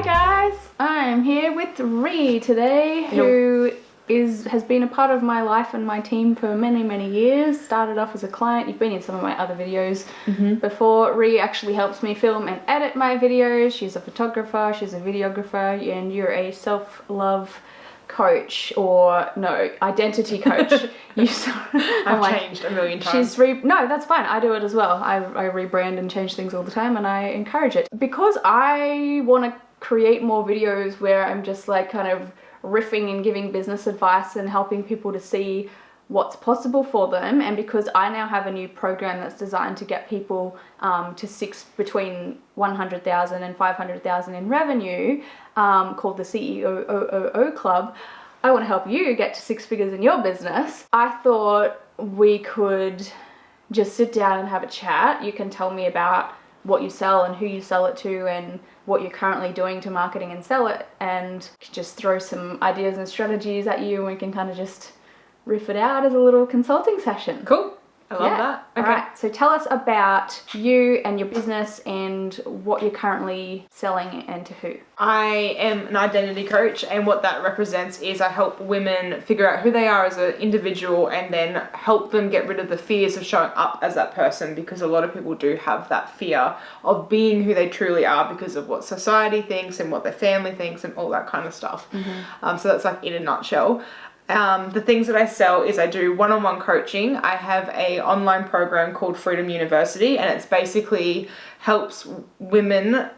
guys, I'm here with Ree today, who has been a part of my life and my team for many years. Started off as a client. You've been in some of my other videos before. Ree actually helps me film and edit my videos. She's a photographer, she's a videographer, and you're a self-love coach, or no, identity coach. I've changed a million times. No, that's fine. I do it as well. I rebrand and change things all the time, and I encourage it because I want to create more videos where I'm just like kind of riffing and giving business advice and helping people to see what's possible for them. And because I now have a new program that's designed to get people to between 100,000 and 500,000 in revenue, called the CEO Club, I want to help you get to 6 figures in your business. I thought we could just sit down and have a chat. You can tell me about what you sell and who you sell it to and what you're currently doing to marketing and sell it, and just throw some ideas and strategies at you, and we can kind of just riff it out as a little consulting session. Cool. I love that. Okay. All right, so tell us about you and your business and what you're currently selling and to who. I am an identity coach, and what that represents is I help women figure out who they are as an individual and then help them get rid of the fears of showing up as that person, because a lot of people do have that fear of being who they truly are because of what society thinks and what their family thinks and all that kind of stuff. So that's like in a nutshell. The things that I sell is I do one-on-one coaching. I have a online program called Freedom University, and it's basically helps women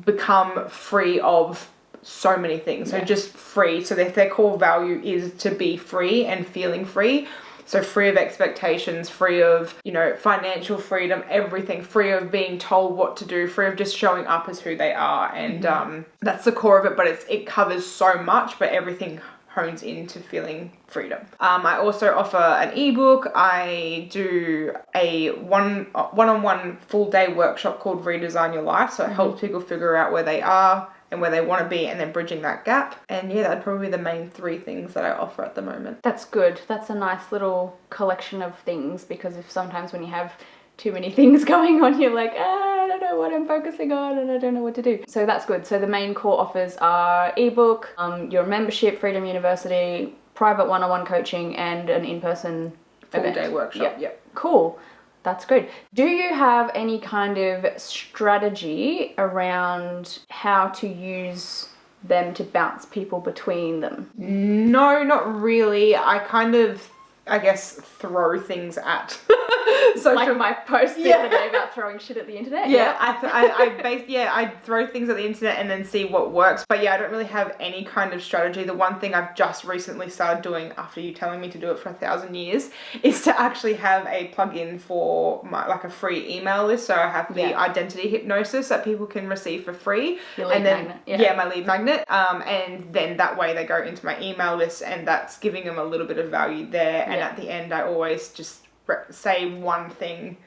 become free of so many things. So just free. So their core value is to be free and feeling free. So free of expectations, free of, financial freedom, everything, free of being told what to do, free of just showing up as who they are. And that's the core of it, but it covers so much, but everything hones into feeling freedom. I also offer an ebook. I do a one-on-one full-day workshop called Redesign Your Life. So it helps people figure out where they are and where they want to be, and then bridging that gap. And yeah, that'd probably be the main 3 things that I offer at the moment. That's good. That's a nice little collection of things, because if sometimes when you have too many things going on, you're like, I don't know what I'm focusing on and I don't know what to do. So that's good. So the main core offers are ebook, your membership, Freedom University, private one-on-one coaching, and an in-person full-day workshop. Yep. Cool. That's good. Do you have any kind of strategy around how to use them to bounce people between them? No, not really. I guess throw things at social. Like my post the other day about throwing shit at the internet. I throw things at the internet and then see what works. But yeah, I don't really have any kind of strategy. The one thing I've just recently started doing, after you telling me to do it for 1,000 years, is to actually have a plugin for a free email list. So I have the identity hypnosis that people can receive for free. Your lead magnet. Yeah, my lead magnet. And then that way they go into my email list, and that's giving them a little bit of value there. And at the end, I always just say one thing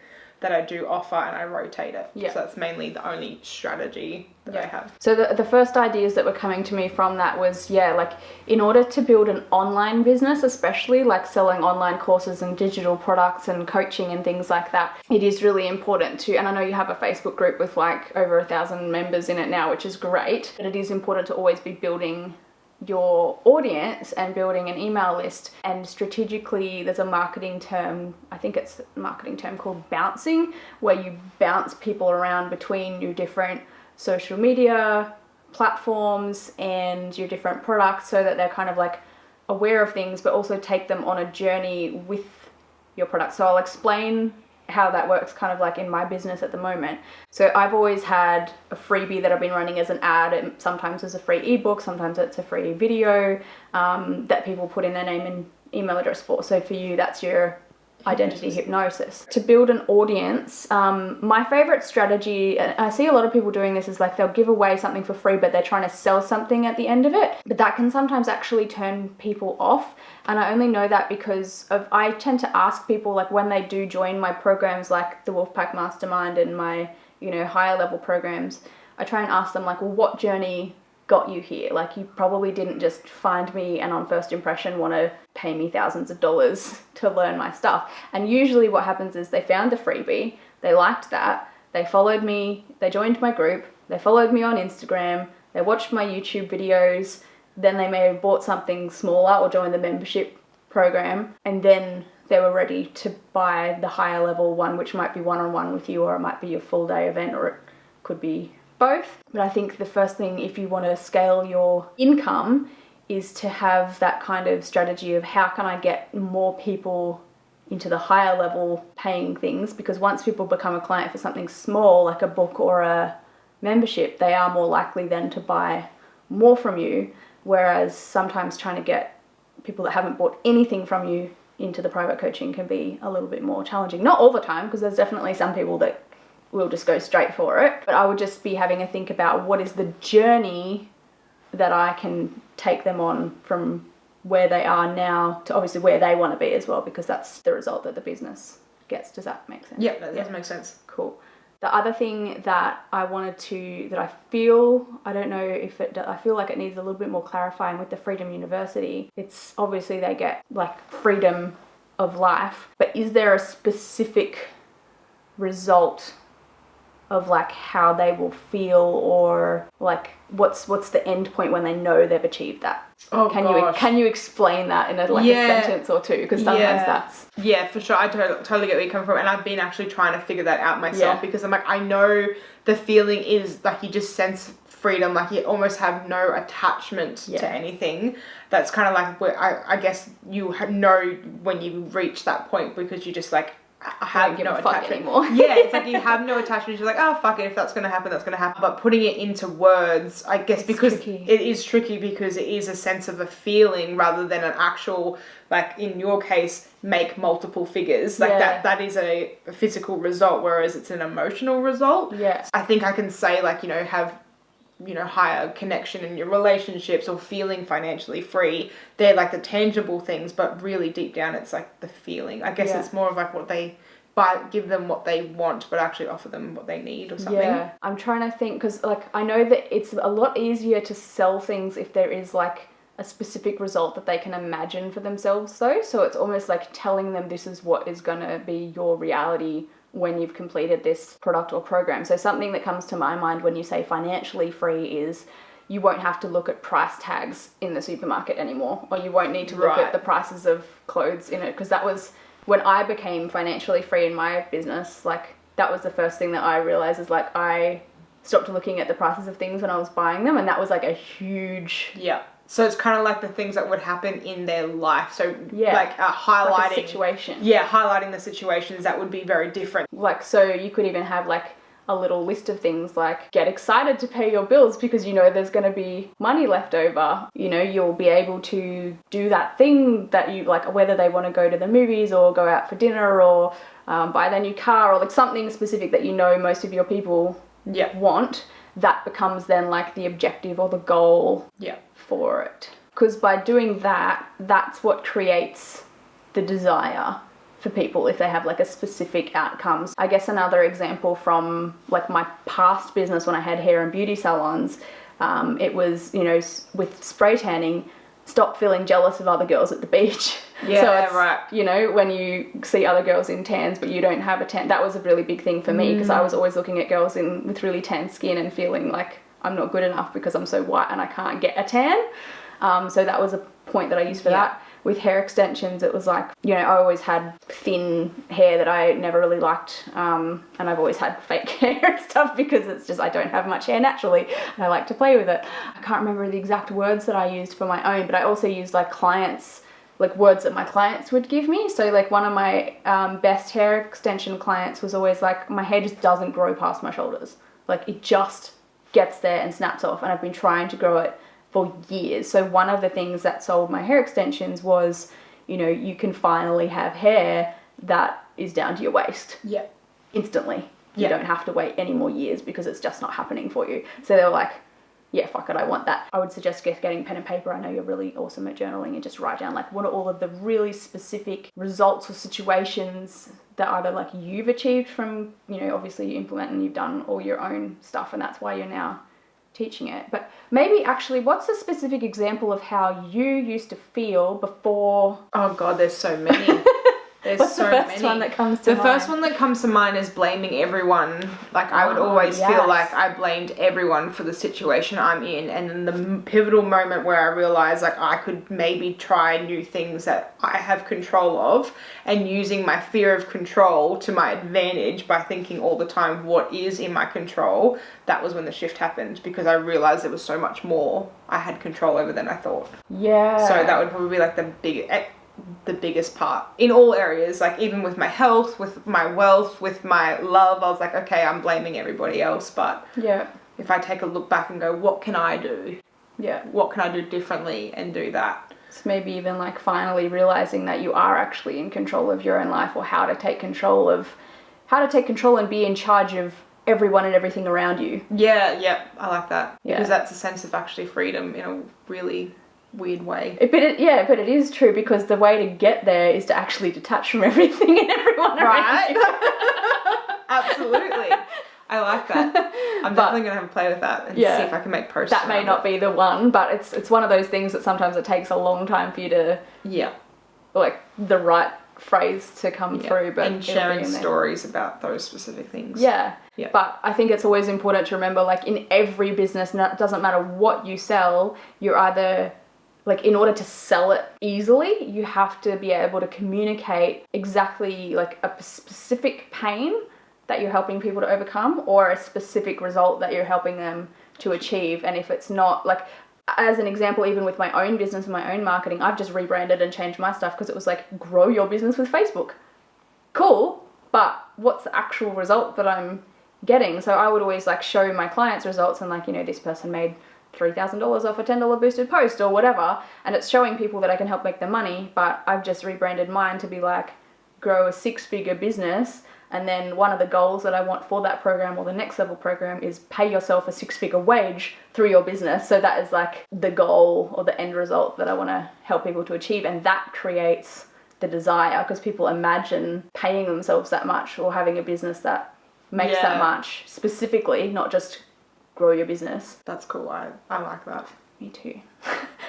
that I do offer, and I rotate it. So that's mainly the only strategy that I have. So the first ideas that were coming to me from that was, in order to build an online business, especially like selling online courses and digital products and coaching and things like that, it is really important to, and I know you have a Facebook group with like over 1,000 members in it now, which is great, but it is important to always be building your audience and building an email list. And strategically, there's a marketing term, I think it's a marketing term called bouncing, where you bounce people around between your different social media platforms and your different products, so that they're kind of like aware of things, but also take them on a journey with your product. So I'll explain how that works kind of like in my business at the moment. So I've always had a freebie that I've been running as an ad, and sometimes as a free ebook, sometimes it's a free video that people put in their name and email address for. So for you, that's your identity hypnosis. To build an audience, my favorite strategy, and I see a lot of people doing this, is like they'll give away something for free, but they're trying to sell something at the end of it. But that can sometimes actually turn people off. And I only know that because I tend to ask people, like when they do join my programs, like the Wolfpack Mastermind and my, higher level programs, I try and ask them like, well, what journey got you here? Like, you probably didn't just find me and on first impression want to pay me thousands of dollars to learn my stuff. And usually what happens is they found the freebie, they liked that, they followed me, they joined my group, they followed me on Instagram, they watched my YouTube videos, then they may have bought something smaller or joined the membership program, and then they were ready to buy the higher level one, which might be one-on-one with you, or it might be a full day event, or it could be both. But I think the first thing, if you want to scale your income, is to have that kind of strategy of how can I get more people into the higher level paying things, because once people become a client for something small like a book or a membership, they are more likely then to buy more from you, whereas sometimes trying to get people that haven't bought anything from you into the private coaching can be a little bit more challenging. Not all the time, because there's definitely some people that will just go straight for it, but I would just be having a think about what is the journey that I can take them on from where they are now to obviously where they want to be as well, because that's the result that the business gets. Does that make sense? Yeah, that does make sense. Cool. The other thing that I wanted to, that I feel, I don't know if it, I feel like it needs a little bit more clarifying with the Freedom University. It's obviously they get like freedom of life, but is there a specific result of like how they will feel, or like what's the end point when they know they've achieved that? Oh, can you explain that in a sentence or two? Because sometimes that's... Yeah, for sure. I totally get where you're coming from. And I've been actually trying to figure that out myself, because I'm like, I know the feeling is like you just sense freedom, like you almost have no attachment to anything. That's kind of like where I guess you know when you reach that point, because you just like, I have no attachment anymore. Yeah, it's like you have no attachment. You're like, oh, fuck it. If that's going to happen, that's going to happen. But putting it into words, I guess, because it is tricky, because it is a sense of a feeling rather than an actual, like in your case, make multiple figures. Like that is a physical result, whereas it's an emotional result. Yeah. I think I can say like, have higher connection in your relationships or feeling financially free. They're like the tangible things, but really deep down it's like the feeling. I guess it's more of like what they give them what they want, but actually offer them what they need or something. Yeah, I'm trying to think, because like I know that it's a lot easier to sell things if there is like a specific result that they can imagine for themselves though. So it's almost like telling them this is what is going to be your reality when you've completed this product or program. So something that comes to my mind when you say financially free is you won't have to look at price tags in the supermarket anymore, or you won't need to look at the prices of clothes in it, because that was when I became financially free in my business. Like that was the first thing that I realized, is like I stopped looking at the prices of things when I was buying them, and that was like a huge... So it's kind of like the things that would happen in their life. So like highlighting... Like a situation. Yeah, highlighting the situations that would be very different. Like, so you could even have like a little list of things like get excited to pay your bills because there's going to be money left over. You'll be able to do that thing that you like, whether they want to go to the movies or go out for dinner or buy their new car, or like something specific that most of your people want. That becomes then like the objective or the goal for it. Because by doing that, that's what creates the desire for people if they have like a specific outcomes. I guess another example from like my past business when I had hair and beauty salons, it was, with spray tanning, stop feeling jealous of other girls at the beach. Yeah, so it's, right. When you see other girls in tans but you don't have a tan, that was a really big thing for me, because I was always looking at girls with really tan skin and feeling like I'm not good enough because I'm so white and I can't get a tan. So that was a point that I used for that. With hair extensions, it was like, I always had thin hair that I never really liked, and I've always had fake hair and stuff because it's just, I don't have much hair naturally and I like to play with it. I can't remember the exact words that I used for my own, but I also used like words that my clients would give me. So like one of my best hair extension clients was always like, my hair just doesn't grow past my shoulders. Like it just gets there and snaps off, and I've been trying to grow it for years. So one of the things that sold my hair extensions was, you can finally have hair that is down to your waist. Yeah. Instantly. You don't have to wait any more years because it's just not happening for you. So they were like, yeah, fuck it, I want that. I would suggest getting pen and paper. I know you're really awesome at journaling, and just write down like what are all of the really specific results or situations that either like you've achieved from, obviously you implement and you've done all your own stuff, and that's why you're now teaching it. But maybe actually, what's a specific example of how you used to feel before? Oh God, there's so many. There's What's so the first many. one that comes to The mind? first one that comes to mind is blaming everyone. Like, I would always yes. feel like I blamed everyone for the situation I'm in. And then the pivotal moment where I realized, like, I could maybe try new things that I have control of, and using my fear of control to my advantage by thinking all the time what is in my control. That was when the shift happened, because I realized there was so much more I had control over than I thought. Yeah. So that would probably be like the biggest part in all areas, like even with my health, with my wealth, with my love. I was like, okay, I'm blaming everybody else, but Yeah. if I take a look back and go, what can I do? Yeah. What can I do differently and do that? So maybe even like finally realizing that you are actually in control of your own life, or how to take control and be in charge of everyone and everything around you. Yeah, I like that. Yeah. Because that's a sense of actually freedom in a really weird way. But it is true, because the way to get there is to actually detach from everything and everyone around you. Absolutely. I like that. I'm definitely going to have a play with that and see if I can make posts. That may not be the one, but it's one of those things that sometimes it takes a long time for you to, like, the right phrase to come through. But and sharing stories about those specific things. Yeah. But I think it's always important to remember, like, in every business, it doesn't matter what you sell, you're either, like, in order to sell it easily, you have to be able to communicate exactly, like, a specific pain that you're helping people to overcome, or a specific result that you're helping them to achieve. And if it's not, like, as an example, even with my own business and my own marketing, I've just rebranded and changed my stuff because it was like, grow your business with Facebook. Cool, but what's the actual result that I'm getting? So I would always, like, show my clients results and, like, you know, this person made $3,000 off a $10 boosted post or whatever, and it's showing people that I can help make them money. But I've just rebranded mine to be like, grow a 6-figure business, and then one of the goals that I want for that program, or the next level program, is pay yourself a 6-figure wage through your business. So that is like the goal or the end result that I want to help people to achieve, and that creates the desire, because people imagine paying themselves that much or having a business that makes that much, specifically, not just grow your business. That's cool. I like that. Me too.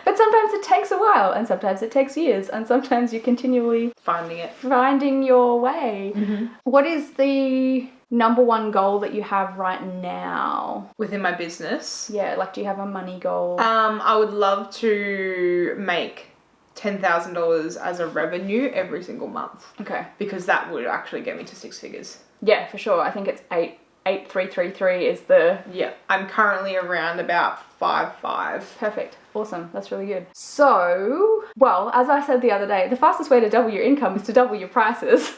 But sometimes it takes a while, and sometimes it takes years, and sometimes you're continually finding your way. Mm-hmm. What is the number one goal that you have right now within my business? Yeah, like, do you have a money goal? I would love to make $10,000 as a revenue every single month. Okay. Because that would actually get me to 6 figures. Yeah, for sure. I think it's 8,333 is the... Yeah, I'm currently around about 5.5. Perfect. Awesome. That's really good. So, well, as I said the other day, the fastest way to double your income is to double your prices.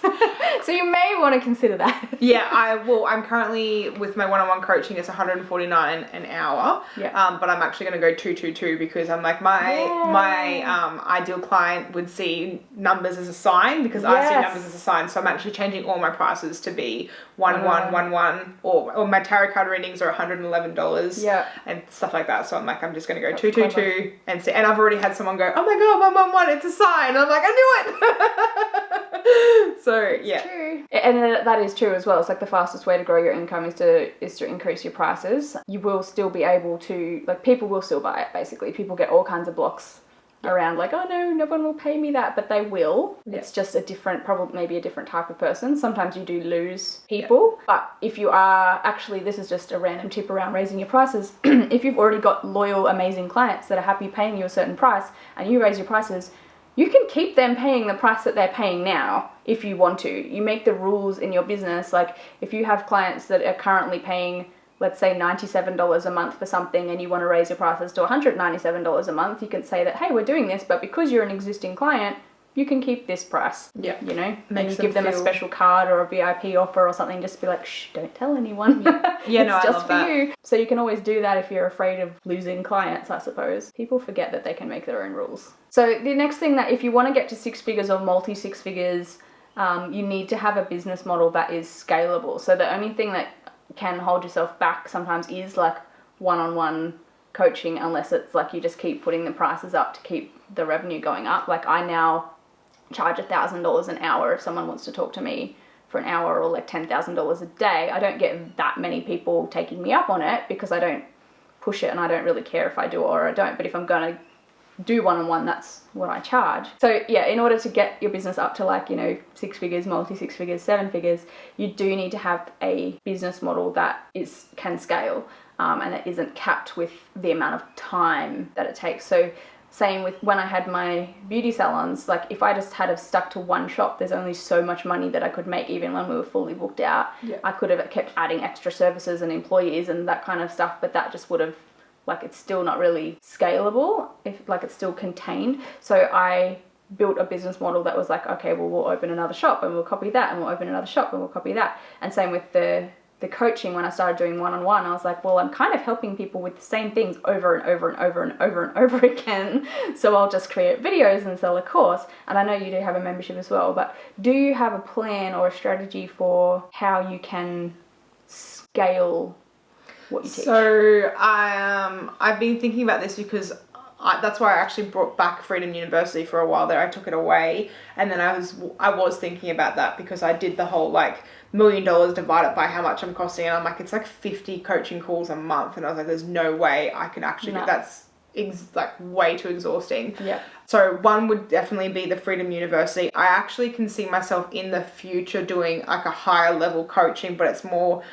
So you may want to consider that. Yeah, I'm currently, with my one-on-one coaching, it's $149 an hour. Yeah. But I'm actually going to go 222 because I'm like, my ideal client would see numbers as a sign, because I see numbers as a sign. So I'm actually changing all my prices to be 1111, or my tarot card readings are $111. Yeah. And stuff like that. So I'm like, I'm just going to go 222 and see. And I've already had someone go, oh my God, 111, it's a sign. And I'm like, I knew it. So yeah. True. And that is true as well. It's like the fastest way to grow your income is to increase your prices. You will still be able to, like, people will still buy it, basically. People get all kinds of blocks around, like, oh no one will pay me that, but they will. It's just a different, probably maybe a different type of person. Sometimes you do lose people, but if you are, actually, this is just a random tip around raising your prices. If you've already got loyal, amazing clients that are happy paying you a certain price, and you raise your prices, you can keep them paying the price that they're paying now if you want to. You make the rules in your business. Like, if you have clients that are currently paying, let's say, $97 a month for something, and you want to raise your prices to $197 a month, you can say that, hey, we're doing this, but because you're an existing client, you can keep this price. Yeah. You know? And you give them a special card or a VIP offer or something, just to be like, shh, don't tell anyone. Yeah, it's no, just I love for that. you. So you can always do that if you're afraid of losing clients, I suppose. People forget that they can make their own rules. So the next thing, that if you want to get to 6 figures or multi 6 figures, you need to have a business model that is scalable. So the only thing that can hold yourself back sometimes is like one-on-one coaching, unless it's like you just keep putting the prices up to keep the revenue going up. Like, I now charge $1,000 an hour if someone wants to talk to me for an hour, or like $10,000 a day. I don't get that many people taking me up on it because I don't push it, and I don't really care if I do or I don't. But if I'm going to do one-on-one, that's what I charge. So yeah, in order to get your business up to like, 6 figures, multi-6 figures, 7 figures, you do need to have a business model that can scale, and that isn't capped with the amount of time that it takes. So same with when I had my beauty salons, like if I just had have stuck to one shop, there's only so much money that I could make even when we were fully booked out. Yeah. I could have kept adding extra services and employees and that kind of stuff, but that just would have, like, it's still not really scalable, it's still contained. So I built a business model that was like, okay, well, we'll open another shop and we'll copy that, and we'll open another shop and we'll copy that. And same with the coaching. When I started doing one-on-one, I was like, well, I'm kind of helping people with the same things over and over and over and over and over again. So I'll just create videos and sell a course. And I know you do have a membership as well, but do you have a plan or a strategy for how you can scale what you teach? So I've been thinking about this because that's why I actually brought back Freedom University for a while there. I took it away, and then I was thinking about that because I did the whole like $1 million divided by how much I'm costing, and I'm like, it's like 50 coaching calls a month, and I was like, there's no way I can actually do that's like way too exhausting. Yeah. So one would definitely be the Freedom University. I actually can see myself in the future doing like a higher level coaching, but it's more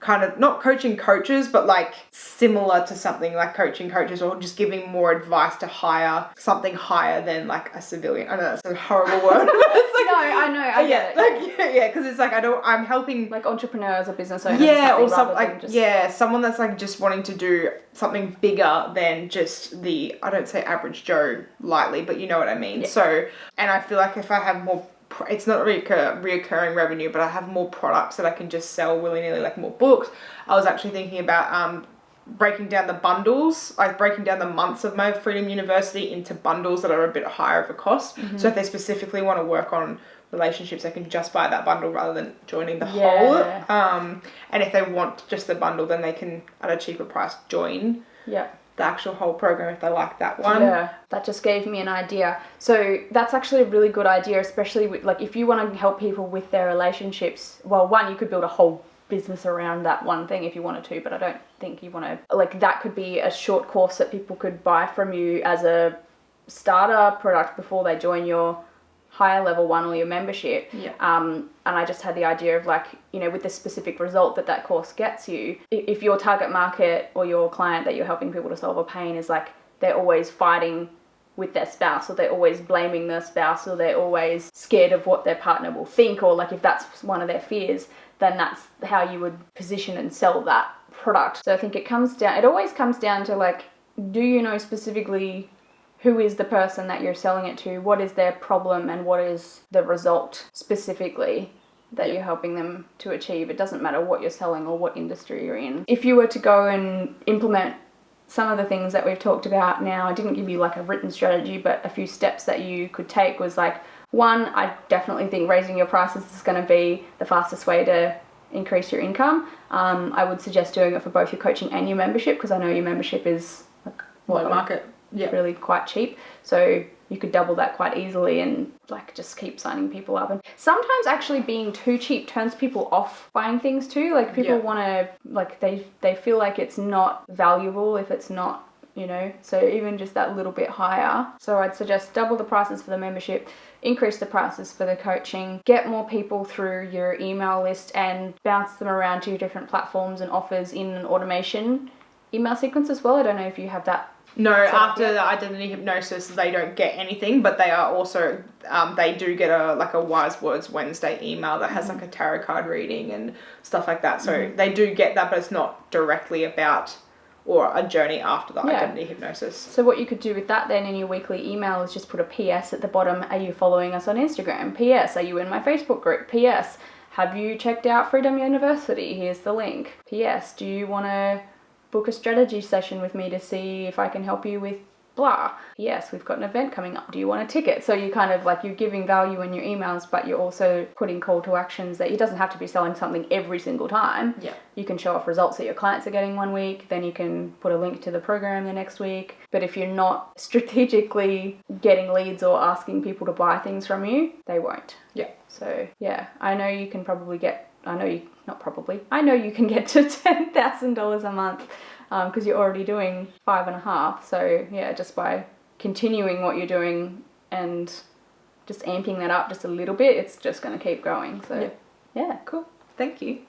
kind of not coaching coaches, but like similar to something like coaching coaches, or just giving more advice to hire something higher than like a civilian. I know that's a horrible word. It's like, no, I know, I get it. Like, yeah, because it's like I'm helping like entrepreneurs or business owners. Yeah, or something like someone that's like just wanting to do something bigger than just the, I don't say average Joe lightly, but you know what I mean. Yeah. So, and I feel like if I have more, it's not reoccurring revenue, but I have more products that I can just sell willy-nilly, like more books. I was actually thinking about breaking down the bundles, like breaking down the months of my Freedom University into bundles that are a bit higher of a cost. Mm-hmm. So if they specifically want to work on relationships, they can just buy that bundle rather than joining the whole. And if they want just the bundle, then they can, at a cheaper price, join the actual whole program if they like that one. Yeah, that just gave me an idea. So that's actually a really good idea, especially with, like, if you want to help people with their relationships. Well, one, you could build a whole business around that one thing if you wanted to, but I don't think you want to. Like, that could be a short course that people could buy from you as a starter product before they join your higher level one or your membership. And I just had the idea of, like, with the specific result that course gets you, if your target market or your client that you're helping people to solve a pain is like they're always fighting with their spouse, or they're always blaming their spouse, or they're always scared of what their partner will think, or like if that's one of their fears, then that's how you would position and sell that product. So I think it always comes down to, like, do you know specifically who is the person that you're selling it to? What is their problem, and what is the result specifically that you're helping them to achieve? It doesn't matter what you're selling or what industry you're in. If you were to go and implement some of the things that we've talked about now, I didn't give you like a written strategy, but a few steps that you could take was, like, one, I definitely think raising your prices is going to be the fastest way to increase your income. I would suggest doing it for both your coaching and your membership, because I know your membership is like low market. Really quite cheap. So you could double that quite easily and, like, just keep signing people up. And sometimes actually being too cheap turns people off buying things too. Like, people want to, like, they feel like it's not valuable if it's not, so even just that little bit higher. So I'd suggest double the prices for the membership, increase the prices for the coaching, get more people through your email list and bounce them around to your different platforms and offers in an automation email sequence as well. I don't know if you have that. No, after the identity hypnosis, they don't get anything, but they are also, they do get a Wise Words Wednesday email that has like a tarot card reading and stuff like that. So they do get that, but it's not directly about or a journey after the identity hypnosis. So what you could do with that then in your weekly email is just put a PS at the bottom. Are you following us on Instagram? PS, are you in my Facebook group? PS, have you checked out Freedom University? Here's the link. PS, do you want to book a strategy session with me to see if I can help you with blah. Yes, we've got an event coming up. Do you want a ticket? So you kind of, like, you're giving value in your emails, but you're also putting call to actions that it doesn't have to be selling something every single time. Yeah. You can show off results that your clients are getting one week, then you can put a link to the program the next week. But if you're not strategically getting leads or asking people to buy things from you, they won't. Yeah. So yeah, I know you can probably get, I know you can get to $10,000 a month because you're already doing 5.5. So yeah, just by continuing what you're doing and just amping that up just a little bit, it's just going to keep growing. So yeah, Cool. Thank you.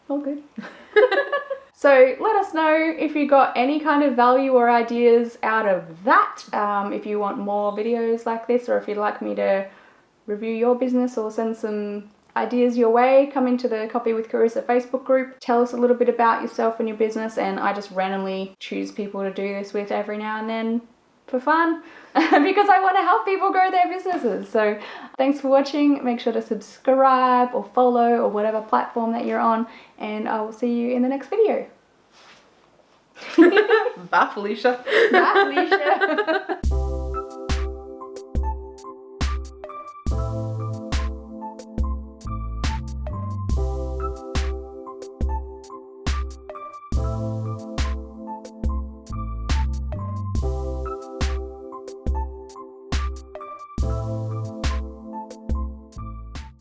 all good. So let us know if you got any kind of value or ideas out of that. If you want more videos like this, or if you'd like me to review your business or send some ideas your way, come into the Coffee with Carissa Facebook group. Tell us a little bit about yourself and your business, and I just randomly choose people to do this with every now and then for fun because I want to help people grow their businesses. So thanks for watching. Make sure to subscribe or follow or whatever platform that you're on, and I will see you in the next video. Bye, Felicia. Bye, Felicia.